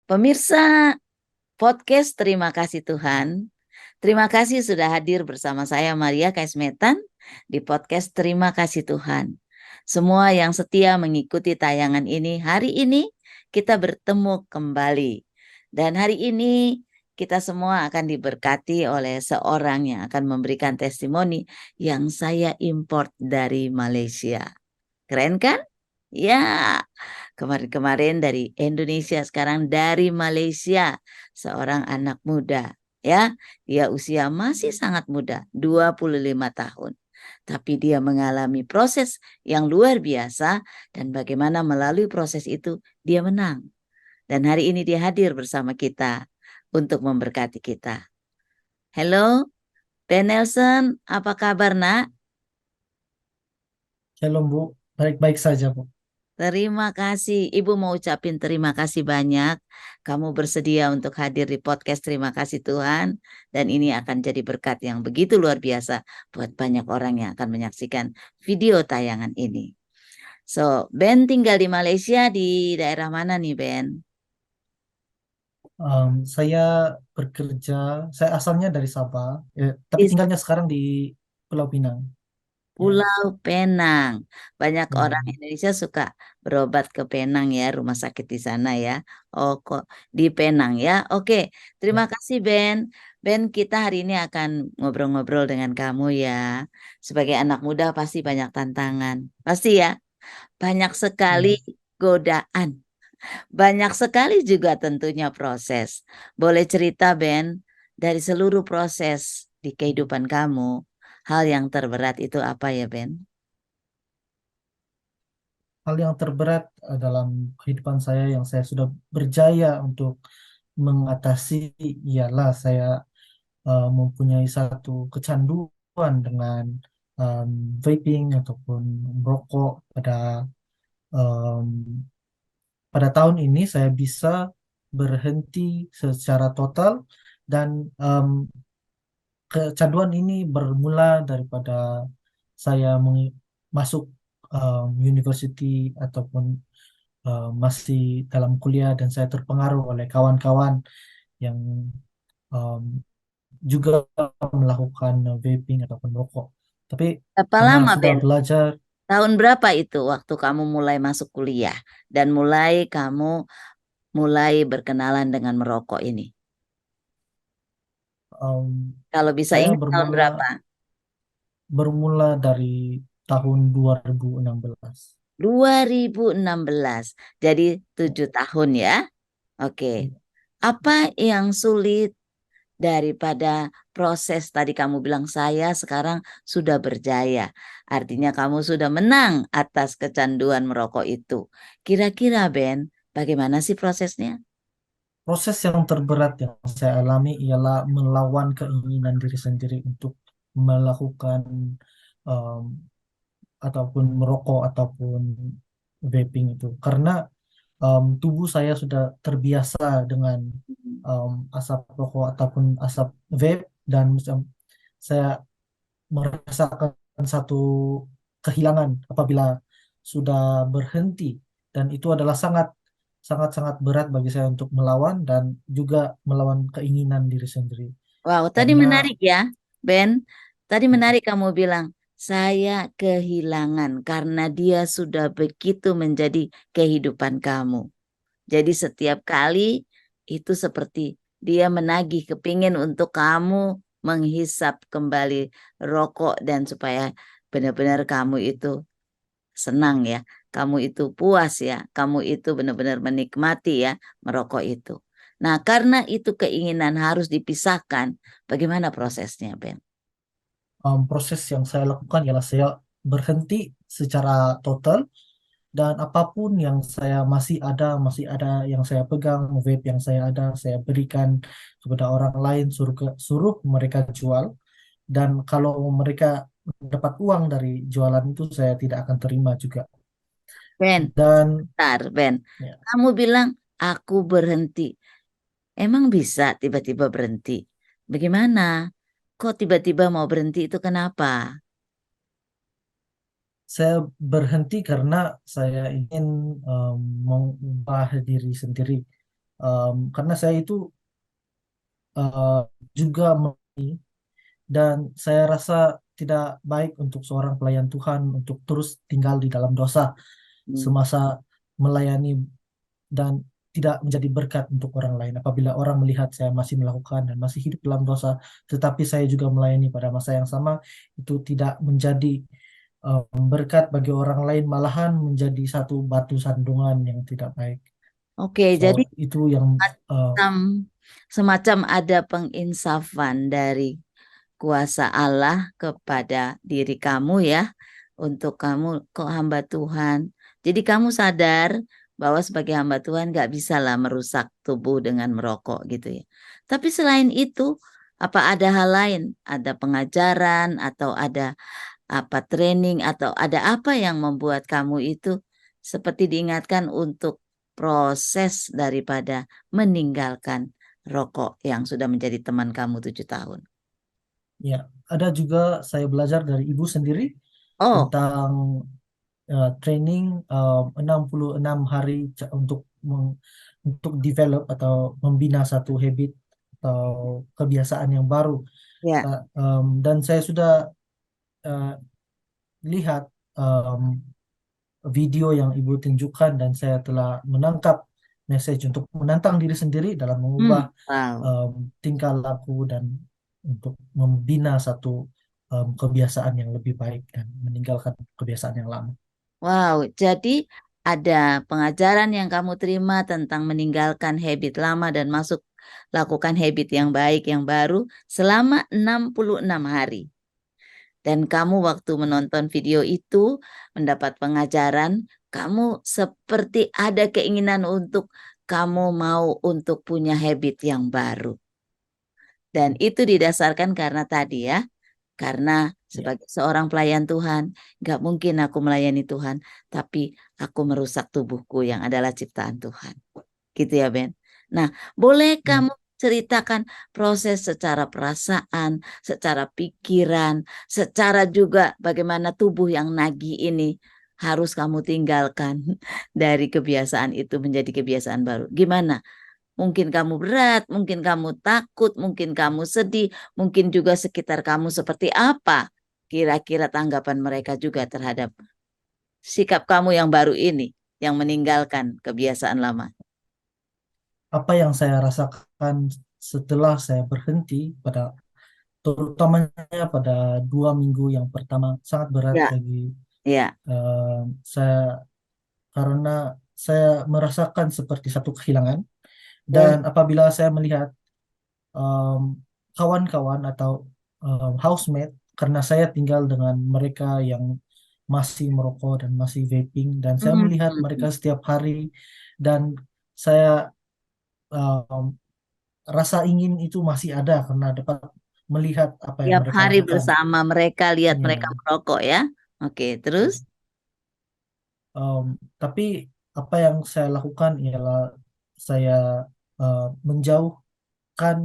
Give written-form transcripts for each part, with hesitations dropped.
Pemirsa podcast Terima Kasih Tuhan, terima kasih sudah hadir bersama saya Maria Kaismetan di podcast Terima Kasih Tuhan. Semua yang setia mengikuti tayangan ini, hari ini kita bertemu kembali. Dan hari ini kita semua akan diberkati oleh seorang yang akan memberikan testimoni yang saya import dari Malaysia. Keren kan? Ya, kemarin-kemarin dari Indonesia, sekarang dari Malaysia, seorang anak muda. Ya, dia usia masih sangat muda, 25 tahun. Tapi dia mengalami proses yang luar biasa dan bagaimana melalui proses itu dia menang. Dan hari ini dia hadir bersama kita untuk memberkati kita. Halo, Ben Nelson, apa kabar nak? Shalom Bu, baik-baik saja Bu. Terima kasih. Ibu mau ucapin terima kasih banyak. Kamu bersedia untuk hadir di podcast Terima Kasih Tuhan. Dan ini akan jadi berkat yang begitu luar biasa buat banyak orang yang akan menyaksikan video tayangan ini. So, Ben tinggal di Malaysia di daerah mana nih, Ben? Saya bekerja, saya asalnya dari Sabah, tapi Di tinggalnya sekarang di Pulau Pinang. Ya, Pulau Penang. Banyak ya. orang Indonesia suka berobat ke Penang ya, rumah sakit di sana ya. Oh, kok di Penang ya. Oke, terima Ya. kasih Ben. Ben, kita hari ini akan ngobrol-ngobrol dengan kamu ya. Sebagai anak muda pasti banyak tantangan. Pasti ya, banyak sekali Ya. godaan. Banyak sekali juga tentunya proses. Boleh cerita Ben, dari seluruh proses di kehidupan kamu, hal yang terberat itu apa ya Ben? Hal yang terberat dalam kehidupan saya yang saya sudah berjaya untuk mengatasi ialah saya mempunyai satu kecanduan dengan um, vaping ataupun merokok um, pada tahun ini saya bisa berhenti secara total dan kecanduan ini bermula daripada saya masuk university ataupun masih dalam kuliah dan saya terpengaruh oleh kawan-kawan yang um, juga melakukan vaping ataupun rokok. Tapi Berapa karena lama, sudah Ben? belajar Tahun berapa itu waktu kamu mulai masuk kuliah dan mulai kamu mulai berkenalan dengan merokok ini? Kalau bisa saya ingat tahun bermula berapa? bermula dari tahun 2016. 2016. Jadi 7 tahun ya. Oke. Apa yang sulit daripada proses tadi kamu bilang saya sekarang sudah berjaya. Artinya kamu sudah menang atas kecanduan merokok itu. Kira-kira Ben, bagaimana sih prosesnya? Proses yang terberat yang saya alami ialah melawan keinginan diri sendiri untuk melakukan um, ataupun merokok ataupun vaping itu. Karena tubuh saya sudah terbiasa dengan asap rokok ataupun asap vape dan saya merasakan satu kehilangan apabila sudah berhenti dan itu adalah sangat sangat sangat berat bagi saya untuk melawan dan juga melawan keinginan diri sendiri Wow, tadi karena menarik ya, Ben. Tadi ya, menarik kamu bilang, saya kehilangan karena dia sudah begitu menjadi kehidupan kamu. Jadi setiap kali itu seperti dia menagih kepingin untuk kamu menghisap kembali rokok dan supaya benar-benar kamu itu senang ya, kamu itu puas ya, kamu itu benar-benar menikmati ya merokok itu. Nah, karena itu keinginan harus dipisahkan, bagaimana prosesnya, Ben? proses yang saya lakukan ialah saya berhenti secara total dan apapun yang saya masih ada yang saya pegang vape yang saya berikan kepada orang lain suruh mereka jual. Dan kalau mereka dapat uang dari jualan itu, saya tidak akan terima juga. Ben, Dan sebentar, Ben. ya, Kamu bilang aku berhenti. Emang bisa tiba-tiba berhenti? Bagaimana? Kok tiba-tiba mau berhenti itu kenapa? saya berhenti karena saya ingin mengubah diri sendiri. Karena saya itu uh, juga dan saya rasa tidak baik untuk seorang pelayan Tuhan untuk terus tinggal di dalam dosa Hmm. semasa melayani dan tidak menjadi berkat untuk orang lain. Apabila orang melihat saya masih melakukan dan masih hidup dalam dosa, tetapi saya juga melayani pada masa yang sama, itu tidak menjadi berkat bagi orang lain, malahan menjadi satu batu sandungan yang tidak baik. Oke, So, jadi itu yang uh, semacam, semacam ada penginsafan dari kuasa Allah kepada diri kamu ya, untuk kamu kok hamba Tuhan. Jadi kamu sadar bahwa sebagai hamba Tuhan gak bisa lah merusak tubuh dengan merokok gitu ya. Tapi selain itu, apa ada hal lain? Ada pengajaran atau ada apa training atau ada apa yang membuat kamu itu seperti diingatkan untuk proses daripada meninggalkan rokok yang sudah menjadi teman kamu 7 tahun? ya, ada juga saya belajar dari ibu sendiri Oh, tentang training 66 hari untuk develop atau membina satu habit atau kebiasaan yang baru. ya. Dan saya sudah uh, lihat um, video yang ibu tunjukkan dan saya telah menangkap message untuk menantang diri sendiri dalam mengubah Wow. um, tingkah laku dan untuk membina satu kebiasaan yang lebih baik dan meninggalkan kebiasaan yang lama. Wow, jadi ada pengajaran yang kamu terima tentang meninggalkan habit lama dan masuk lakukan habit yang baik yang baru selama 66 hari. Dan kamu waktu menonton video itu mendapat pengajaran, kamu seperti ada keinginan untuk kamu mau untuk punya habit yang baru. Dan itu didasarkan karena tadi ya, karena Ya, sebagai seorang pelayan Tuhan, nggak mungkin aku melayani Tuhan, tapi aku merusak tubuhku yang adalah ciptaan Tuhan. Gitu ya, Ben. Nah, boleh ya. kamu ceritakan proses secara perasaan, secara pikiran, secara juga bagaimana tubuh yang nagih ini harus kamu tinggalkan dari kebiasaan itu menjadi kebiasaan baru. Gimana? Mungkin kamu berat, mungkin kamu takut, mungkin kamu sedih, mungkin juga sekitar kamu seperti apa. Kira-kira tanggapan mereka juga terhadap sikap kamu yang baru ini, yang meninggalkan kebiasaan lama. Apa yang saya rasakan setelah saya berhenti pada terutamanya pada 2 minggu yang pertama sangat berat Ya, bagi ya. saya karena saya merasakan seperti satu kehilangan Ya. dan apabila saya melihat em, kawan-kawan atau housemate karena saya tinggal dengan mereka yang masih merokok dan masih vaping dan saya Hmm. melihat mereka setiap hari dan saya em, rasa ingin itu masih ada karena dapat melihat apa yang Tiap mereka hari lakukan. bersama mereka, lihat mereka Ya. merokok ya. Oke, terus? Em, tapi apa yang saya lakukan ialah saya menjauhkan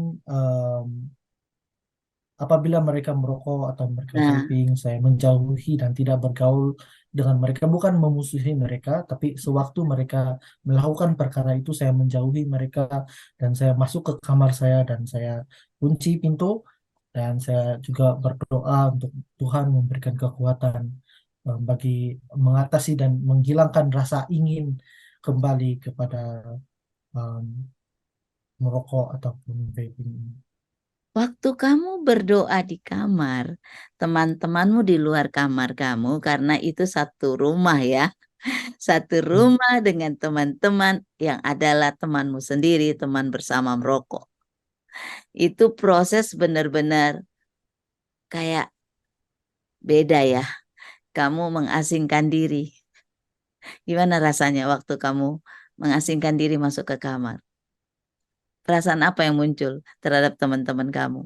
apabila mereka merokok atau mereka Nah, vaping, saya menjauhi dan tidak bergaul dengan mereka. Bukan memusuhi mereka, tapi sewaktu mereka melakukan perkara itu, saya menjauhi mereka dan saya masuk ke kamar saya dan saya kunci pintu dan saya juga berdoa untuk Tuhan memberikan kekuatan bagi mengatasi dan menghilangkan rasa ingin kembali kepada um, merokok ataupun vaping. waktu kamu berdoa di kamar, teman-temanmu di luar kamar kamu, karena itu satu rumah ya, satu Ya. rumah dengan teman-teman yang adalah temanmu sendiri, teman bersama merokok. Itu proses benar-benar kayak beda ya. Kamu mengasingkan diri. Gimana rasanya waktu kamu mengasingkan diri masuk ke kamar? Perasaan apa yang muncul terhadap teman-teman kamu?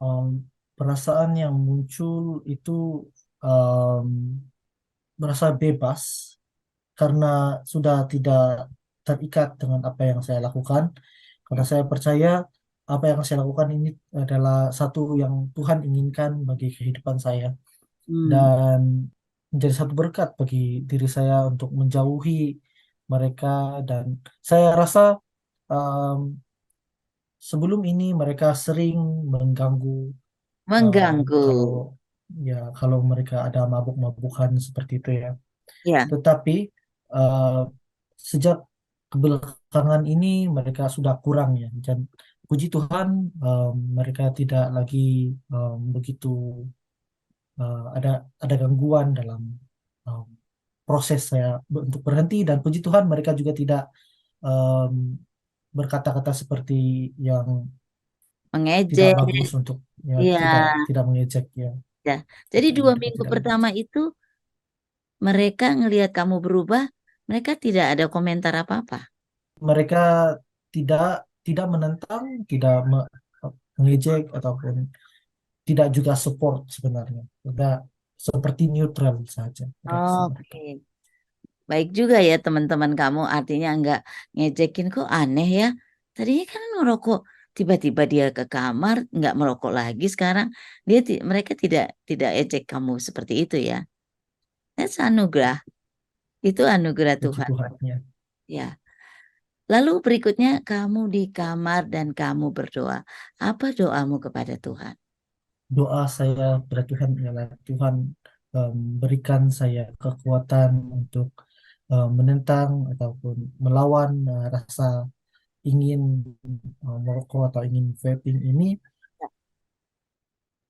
um, Perasaan yang muncul itu um, merasa bebas karena sudah tidak terikat dengan apa yang saya lakukan. Karena Ya. saya percaya apa yang saya lakukan ini adalah satu yang Tuhan inginkan bagi kehidupan saya Hmm. dan menjadi satu berkat bagi diri saya untuk menjauhi mereka, dan saya rasa um, sebelum ini mereka sering mengganggu, Mengganggu. kalau ya kalau mereka ada mabuk-mabukan seperti itu ya. Ya, Tetapi uh, sejak kebelakangan ini mereka sudah kurang ya. Dan puji Tuhan, mereka tidak lagi begitu ada gangguan dalam um, proses saya untuk berhenti, dan puji Tuhan mereka juga tidak um, berkata-kata seperti yang tidak mengejek. bagus, untuk ya Iya, tidak mengejek ya ya. Jadi seperti dua mereka minggu tidak pertama mengejek. itu mereka ngelihat kamu berubah, mereka tidak ada komentar apa-apa. Mereka tidak tidak menentang, tidak mengejek ataupun tidak juga support sebenarnya. Sudah seperti neutral saja reaksi mereka. Oke. Baik juga ya teman-teman kamu, artinya nggak ngejekin kok aneh ya. Tadinya kan ngerokok, tiba-tiba dia ke kamar nggak merokok lagi sekarang. Mereka tidak ejek kamu seperti itu ya. That's anugerah. Itu anugerah Puji Tuhan. Tuhan ya. Ya. Lalu berikutnya kamu di kamar dan kamu berdoa. Apa doamu kepada Tuhan? Doa saya kepada Tuhan ialah, Tuhan, berikan saya kekuatan untuk menentang ataupun melawan rasa ingin merokok atau ingin vaping ini,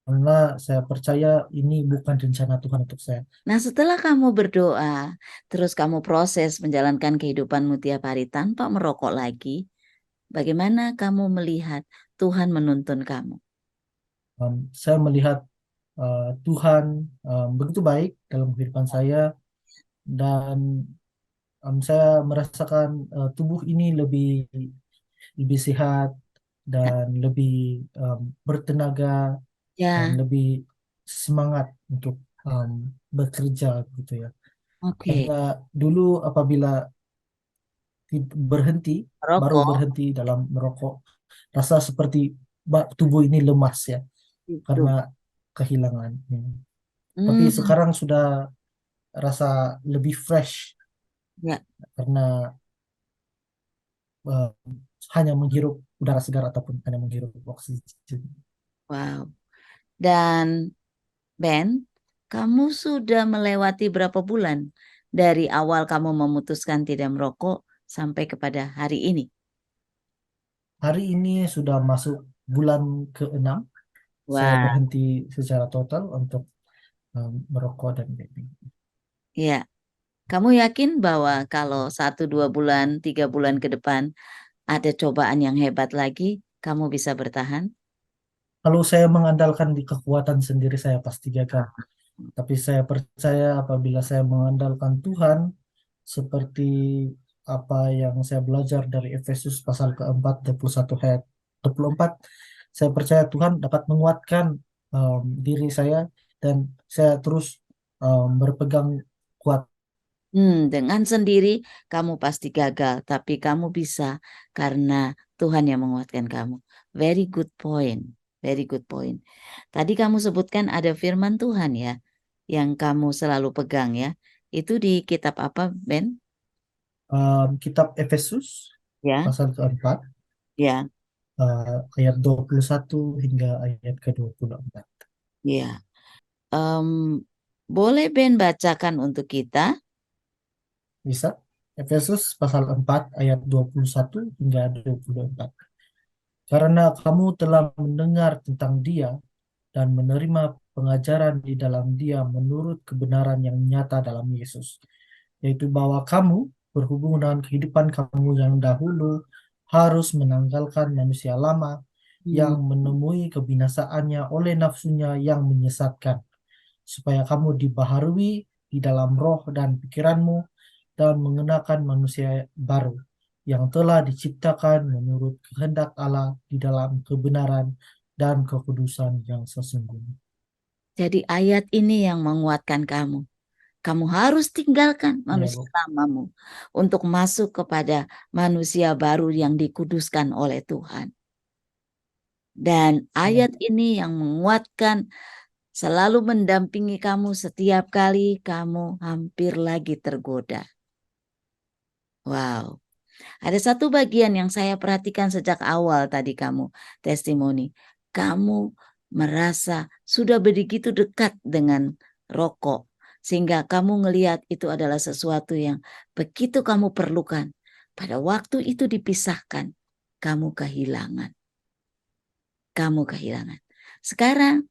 karena saya percaya ini bukan rencana Tuhan untuk saya. Nah, setelah kamu berdoa, terus kamu proses menjalankan kehidupanmu tiap hari tanpa merokok lagi, bagaimana kamu melihat Tuhan menuntun kamu? Saya melihat Tuhan begitu baik dalam kehidupan saya, dan saya merasakan tubuh ini lebih lebih sehat Ya, dan lebih bertenaga dan ya, lebih semangat untuk bekerja gitu ya. oke. Karena dulu apabila berhenti, baru Merokok berhenti dalam merokok, rasa seperti tubuh ini lemas ya, karena itu. kehilangan ini. Tapi Hmm, sekarang sudah rasa lebih fresh, ya, karena eh, hanya menghirup udara segar ataupun hanya menghirup oksigen. wow. Dan Ben, kamu sudah melewati berapa bulan dari awal kamu memutuskan tidak merokok sampai kepada hari ini? Hari ini sudah masuk bulan ke-6, saya Wah, berhenti secara total untuk merokok dan vaping. ya. Kamu yakin bahwa kalau 1, 2 bulan, 3 bulan ke depan ada cobaan yang hebat lagi, kamu bisa bertahan? Kalau saya mengandalkan di kekuatan sendiri, saya pasti gagal. Tapi saya percaya apabila saya mengandalkan Tuhan, seperti apa yang saya belajar dari Efesus pasal keempat 21 ayat 24, saya percaya Tuhan dapat menguatkan diri saya, dan saya terus berpegang kuat. Dengan sendiri kamu pasti gagal, tapi kamu bisa karena Tuhan yang menguatkan kamu. Very good point. Very good point. Tadi kamu sebutkan ada firman Tuhan ya, yang kamu selalu pegang ya. Itu di kitab apa, Ben? Kitab Efesus Ya, pasal keempat, ya, ayat 21 hingga ayat ke-24. ya. Em, Boleh Ben bacakan untuk kita? Bisa? Efesus pasal 4 ayat 21 hingga 24. Karena kamu telah mendengar tentang Dia dan menerima pengajaran di dalam Dia menurut kebenaran yang nyata dalam Yesus, yaitu bahwa kamu berhubung dengan kehidupan kamu yang dahulu harus menanggalkan manusia lama Hmm. yang menemui kebinasaannya oleh nafsunya yang menyesatkan, supaya kamu dibaharui di dalam roh dan pikiranmu, dan mengenakan manusia baru yang telah diciptakan menurut kehendak Allah di dalam kebenaran dan kekudusan yang sesungguhnya. Jadi ayat ini yang menguatkan kamu. Kamu harus tinggalkan Ya, manusia Bu. lamamu untuk masuk kepada manusia baru yang dikuduskan oleh Tuhan. Dan Ya. ayat ini yang menguatkan, selalu mendampingi kamu setiap kali kamu hampir lagi tergoda. Wow. Ada satu bagian yang saya perhatikan sejak awal tadi kamu testimoni. Kamu merasa sudah begitu dekat dengan rokok. Sehingga kamu ngelihat itu adalah sesuatu yang begitu kamu perlukan. Pada waktu itu dipisahkan, kamu kehilangan. Kamu kehilangan. Sekarang,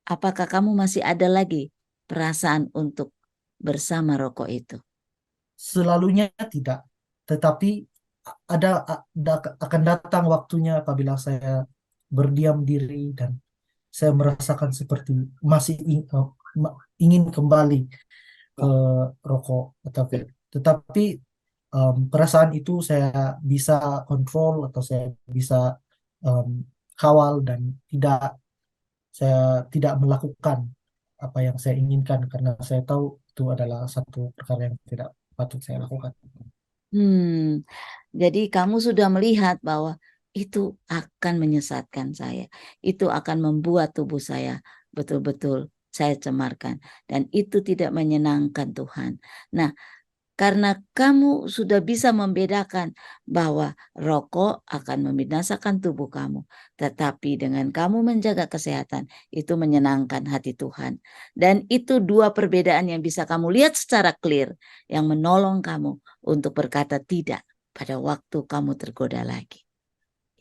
apakah kamu masih ada lagi perasaan untuk bersama rokok itu? Selalunya tidak, tetapi akan datang waktunya apabila saya berdiam diri dan saya merasakan seperti masih ingin kembali ke rokok, tetapi perasaan itu saya bisa kontrol atau saya bisa em, kawal dan saya tidak melakukan apa yang saya inginkan karena saya tahu itu adalah satu perkara yang tidak patut saya lakukan. Hmm, jadi kamu sudah melihat bahwa itu akan menyesatkan saya. Itu akan membuat tubuh saya betul-betul saya cemarkan. Dan itu tidak menyenangkan Tuhan. Nah, karena kamu sudah bisa membedakan bahwa rokok akan membinasakan tubuh kamu. Tetapi dengan kamu menjaga kesehatan, itu menyenangkan hati Tuhan. Dan itu dua perbedaan yang bisa kamu lihat secara clear. Yang menolong kamu untuk berkata tidak pada waktu kamu tergoda lagi.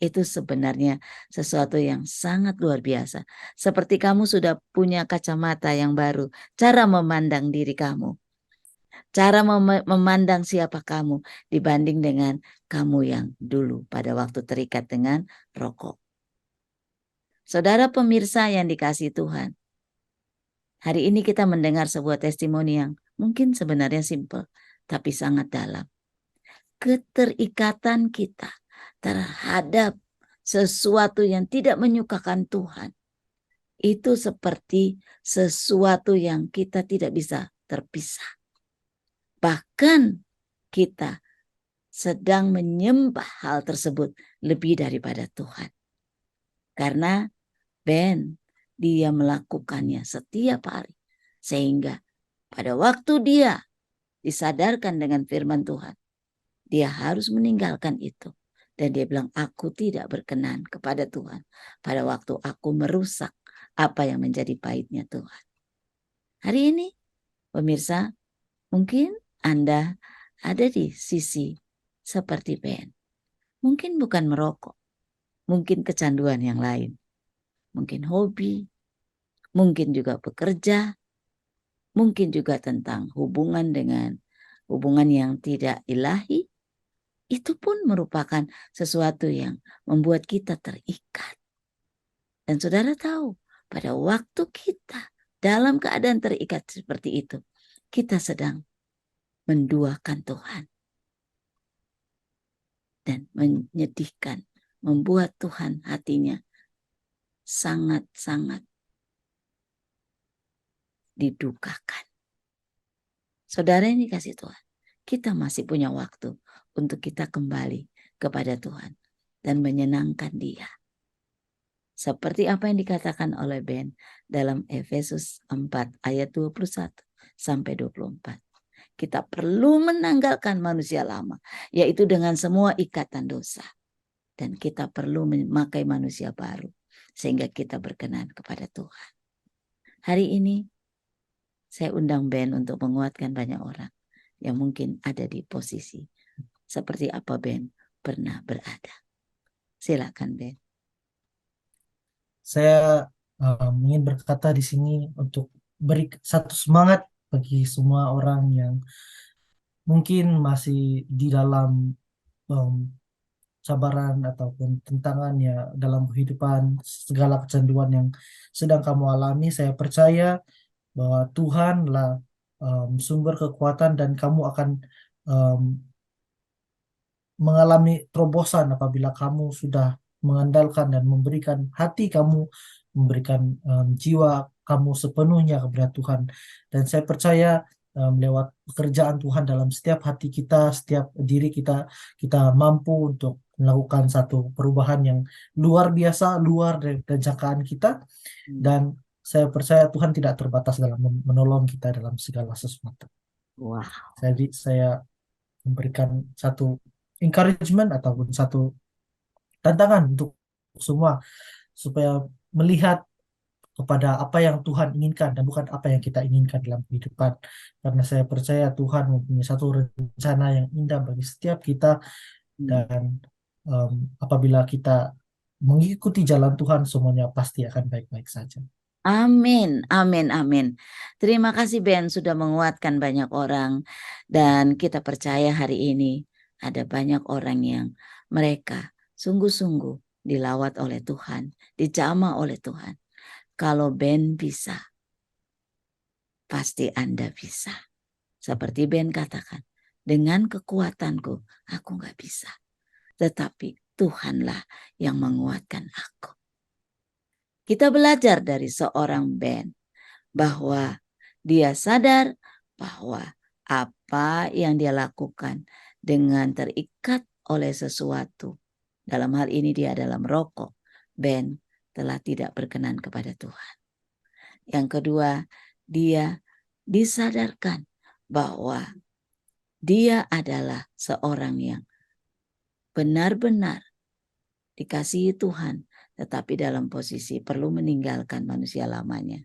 Itu sebenarnya sesuatu yang sangat luar biasa. Seperti kamu sudah punya kacamata yang baru. Cara memandang diri kamu. Cara memandang siapa kamu dibanding dengan kamu yang dulu pada waktu terikat dengan rokok. Saudara pemirsa yang dikasihi Tuhan, hari ini kita mendengar sebuah testimoni yang mungkin sebenarnya simpel, tapi sangat dalam. Keterikatan kita terhadap sesuatu yang tidak menyukakan Tuhan, itu seperti sesuatu yang kita tidak bisa terpisah. Bahkan kita sedang menyembah hal tersebut lebih daripada Tuhan. Karena Ben, dia melakukannya setiap hari. Sehingga pada waktu dia disadarkan dengan firman Tuhan, dia harus meninggalkan itu. Dan dia bilang, aku tidak berkenan kepada Tuhan pada waktu aku merusak apa yang menjadi baiknya Tuhan. Hari ini, pemirsa, mungkin Anda ada di sisi seperti Ben. Mungkin bukan merokok, mungkin kecanduan yang lain, mungkin hobi, mungkin juga bekerja, mungkin juga tentang hubungan yang tidak ilahi. Itu pun merupakan sesuatu yang membuat kita terikat. Dan saudara tahu, pada waktu kita dalam keadaan terikat seperti itu, kita sedang menduakan Tuhan. Dan menyedihkan, membuat Tuhan hatinya sangat-sangat didukakan. Saudara ini kasih Tuhan, kita masih punya waktu untuk kita kembali kepada Tuhan dan menyenangkan Dia. Seperti apa yang dikatakan oleh Ben dalam Efesus 4 ayat 21 sampai 24. Kita perlu menanggalkan manusia lama, yaitu dengan semua ikatan dosa. Dan kita perlu memakai manusia baru, sehingga kita berkenan kepada Tuhan. Hari ini, saya undang Ben untuk menguatkan banyak orang yang mungkin ada di posisi seperti apa Ben pernah berada. Silakan Ben. Saya ingin berkata di sini untuk beri satu semangat bagi semua orang yang mungkin masih di dalam um, cabaran ataupun tentangan ya dalam kehidupan, segala kecanduan yang sedang kamu alami. Saya percaya bahwa Tuhanlah sumber kekuatan dan kamu akan um, mengalami terobosan apabila kamu sudah mengandalkan dan memberikan hati kamu, memberikan jiwa kamu sepenuhnya kepada Tuhan. Dan saya percaya lewat pekerjaan Tuhan dalam setiap hati kita, setiap diri kita, kita mampu untuk melakukan satu perubahan yang luar biasa, luar dari jangkaan kita. Dan saya percaya Tuhan tidak terbatas dalam menolong kita dalam segala sesuatu. Wow. Jadi saya memberikan satu encouragement ataupun satu tantangan untuk semua supaya melihat kepada apa yang Tuhan inginkan dan bukan apa yang kita inginkan dalam kehidupan. Karena saya percaya Tuhan mempunyai satu rencana yang indah bagi setiap kita Hmm. dan em, apabila kita mengikuti jalan Tuhan semuanya pasti akan baik-baik saja. Amin, amin, amin. Terima kasih Ben sudah menguatkan banyak orang dan kita percaya hari ini ada banyak orang yang mereka sungguh-sungguh dilawat oleh Tuhan, dijamah oleh Tuhan. Kalau Ben bisa, pasti Anda bisa. Seperti Ben katakan, dengan kekuatanku aku nggak bisa. Tetapi Tuhanlah yang menguatkan aku. Kita belajar dari seorang Ben bahwa dia sadar bahwa apa yang dia lakukan dengan terikat oleh sesuatu. Dalam hal ini dia adalah merokok. Ben telah tidak berkenan kepada Tuhan. Yang kedua, dia disadarkan bahwa dia adalah seorang yang benar-benar dikasihi Tuhan, tetapi dalam posisi perlu meninggalkan manusia lamanya.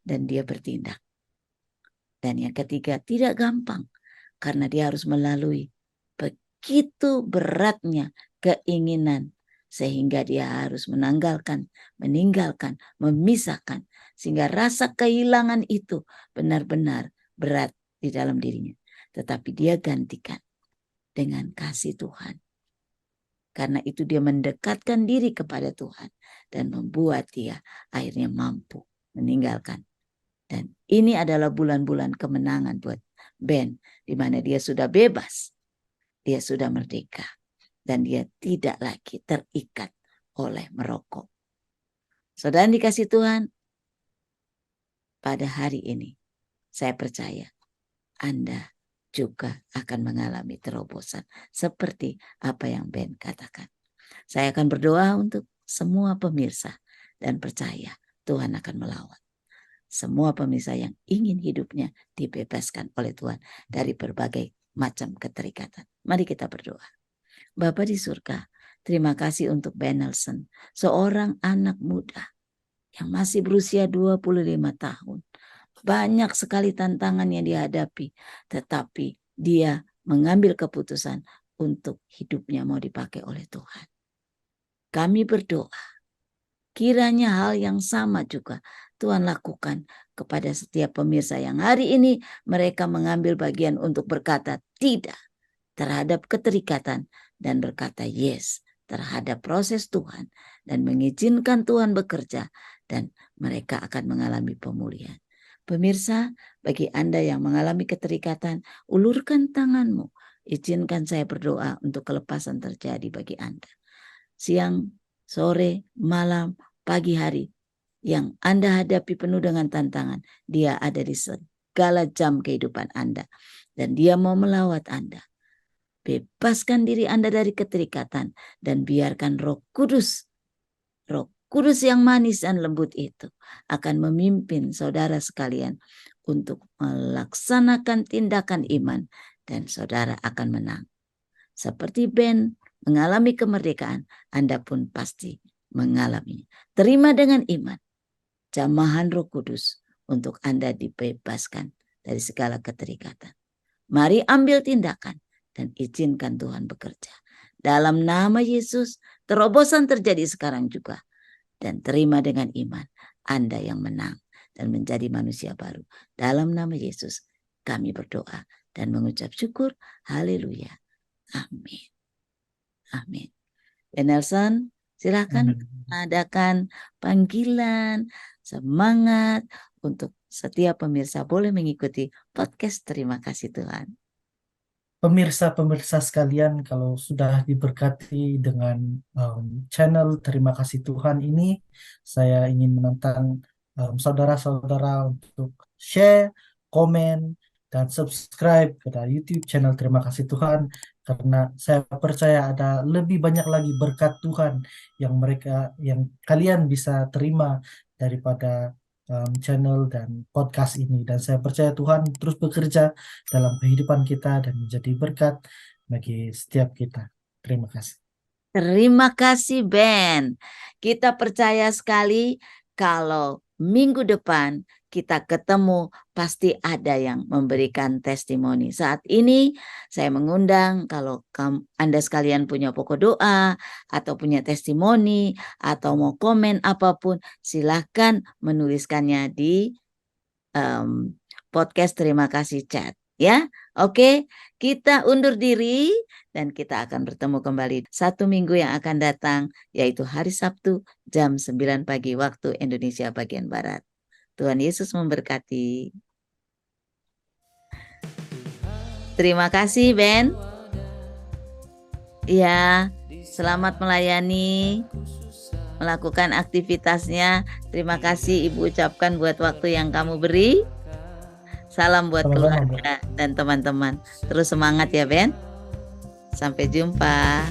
Dan dia bertindak. Dan yang ketiga, tidak gampang. Karena dia harus melalui begitu beratnya keinginan. Sehingga dia harus meninggalkan, memisahkan. Sehingga rasa kehilangan itu benar-benar berat di dalam dirinya. Tetapi dia gantikan dengan kasih Tuhan. Karena itu dia mendekatkan diri kepada Tuhan dan membuat dia akhirnya mampu meninggalkan. Dan ini adalah bulan-bulan kemenangan buat Ben, di mana dia sudah bebas, dia sudah merdeka, dan dia tidak lagi terikat oleh merokok. Saudara dikasih Tuhan, pada hari ini saya percaya Anda juga akan mengalami terobosan seperti apa yang Ben katakan. Saya akan berdoa untuk semua pemirsa dan percaya Tuhan akan melawat semua pemirsa yang ingin hidupnya dibebaskan oleh Tuhan dari berbagai macam keterikatan. Mari kita berdoa. Bapa di surga, terima kasih untuk Ben Nelson, seorang anak muda yang masih berusia 25 tahun. Banyak sekali tantangan yang dihadapi, tetapi dia mengambil keputusan untuk hidupnya mau dipakai oleh Tuhan. Kami berdoa, kiranya hal yang sama juga Tuhan lakukan kepada setiap pemirsa yang hari ini mereka mengambil bagian untuk berkata tidak terhadap keterikatan dan berkata yes terhadap proses Tuhan dan mengizinkan Tuhan bekerja dan mereka akan mengalami pemulihan. Pemirsa, bagi Anda yang mengalami keterikatan, ulurkan tanganmu. Izinkan saya berdoa untuk kelepasan terjadi bagi Anda. Siang, sore, malam, pagi hari yang Anda hadapi penuh dengan tantangan, dia ada di segala jam kehidupan Anda. Dan dia mau melawat Anda. Bebaskan diri Anda dari keterikatan dan biarkan Roh Kudus yang manis dan lembut itu akan memimpin saudara sekalian untuk melaksanakan tindakan iman dan saudara akan menang. Seperti Ben mengalami kemerdekaan, Anda pun pasti mengalaminya. Terima dengan iman jamahan Roh Kudus untuk Anda dibebaskan dari segala keterikatan. Mari ambil tindakan dan izinkan Tuhan bekerja. Dalam nama Yesus, terobosan terjadi sekarang juga. Dan terima dengan iman, Anda yang menang dan menjadi manusia baru. Dalam nama Yesus, kami berdoa dan mengucap syukur. Haleluya. Amin. Amin. Dan Nelson, silakan Amin. adakan panggilan, semangat untuk setiap pemirsa boleh mengikuti podcast Terima Kasih Tuhan. Pemirsa-pemirsa sekalian, kalau sudah diberkati dengan channel Terima Kasih Tuhan ini, saya ingin menantang saudara-saudara untuk share, komen, dan subscribe pada YouTube channel Terima Kasih Tuhan, karena saya percaya ada lebih banyak lagi berkat Tuhan yang kalian bisa terima daripada channel dan podcast ini. Dan saya percaya Tuhan terus bekerja dalam kehidupan kita dan menjadi berkat bagi setiap kita. Terima kasih. Terima kasih Ben. Kita percaya sekali kalau minggu depan kita ketemu pasti ada yang memberikan testimoni. Saat ini saya mengundang kalau Anda sekalian punya pokok doa atau punya testimoni atau mau komen apapun, silahkan menuliskannya di podcast Terima Kasih Chat. Ya, oke, kita undur diri dan kita akan bertemu kembali 1 minggu yang akan datang, yaitu hari Sabtu jam 9 pagi waktu Indonesia bagian Barat. Tuhan Yesus memberkati. Terima kasih Ben. Ya, selamat melayani, melakukan aktivitasnya. Terima kasih Ibu ucapkan buat waktu yang kamu beri. Salam buat Sama-sama, Bu. keluarga dan teman-teman. Terus semangat ya Ben. Sampai jumpa.